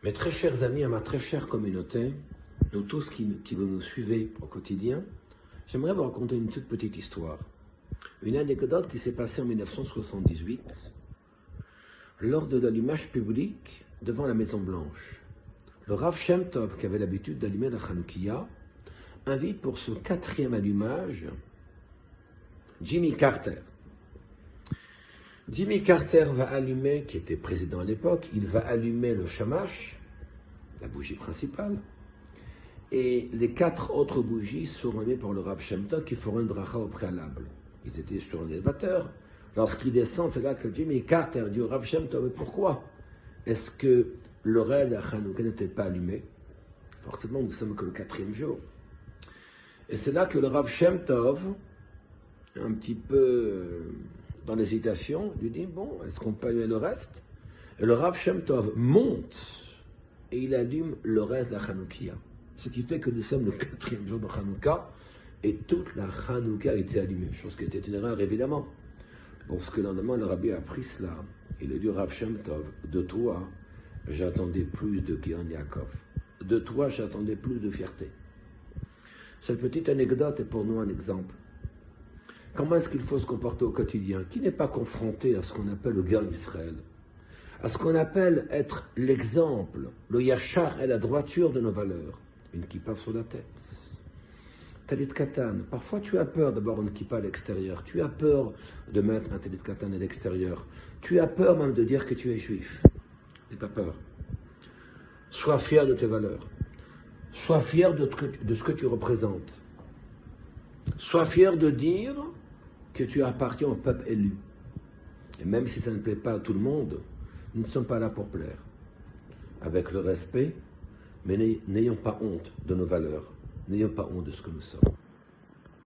Mes très chers amis, à ma très chère communauté, nous tous qui vous nous suivez au quotidien, j'aimerais vous raconter une toute petite histoire. Une anecdote qui s'est passée en 1978, lors de l'allumage public devant la Maison Blanche. Le Rav Shem Tov, qui avait l'habitude d'allumer la Hanoukia, invite pour ce 4e allumage Jimmy Carter. Jimmy Carter va allumer, qui était président à l'époque, il va allumer le shamash, la bougie principale, et les 4 autres bougies seront allumées par le Rav Shem Tov qui feront une bracha au préalable. Ils étaient sur l'élévateur. Lorsqu'ils descendent, c'est là que Jimmy Carter dit au Rav Shem Tov, mais pourquoi est-ce que le rêve de la Hanouka n'était pas allumé? Forcément, nous sommes que le 4e jour. Et c'est là que le Rav Shem Tov, un petit peu dans l'hésitation, lui dit, bon, est-ce qu'on peut allumer le reste? Et le Rav Shem Tov monte et il allume le reste de la Hanoukia. Ce qui fait que nous sommes le 4e jour de Hanouka et toute la Hanouka a été allumée. Chose qui était une erreur, évidemment. Parce que le lendemain, le Rabbi a pris cela. Il a dit au Rav Shem Tov, de toi, j'attendais plus de Gion Yaakov. De toi, j'attendais plus de fierté. Cette petite anecdote est pour nous un exemple. Comment est-ce qu'il faut se comporter au quotidien? Qui n'est pas confronté à ce qu'on appelle le Gion Israël, à ce qu'on appelle être l'exemple, le yachar et la droiture de nos valeurs. Une kippa sur la tête. Talit katan. Parfois tu as peur d'avoir une kippa à l'extérieur. Tu as peur de mettre un talit katan à l'extérieur. Tu as peur même de dire que tu es juif. N'aie pas peur. Sois fier de tes valeurs. Sois fier de ce que tu représentes. Sois fier de dire que tu appartiens au peuple élu. Et même si ça ne plaît pas à tout le monde, nous ne sommes pas là pour plaire. Avec le respect, mais n'ayons pas honte de nos valeurs. N'ayons pas honte de ce que nous sommes.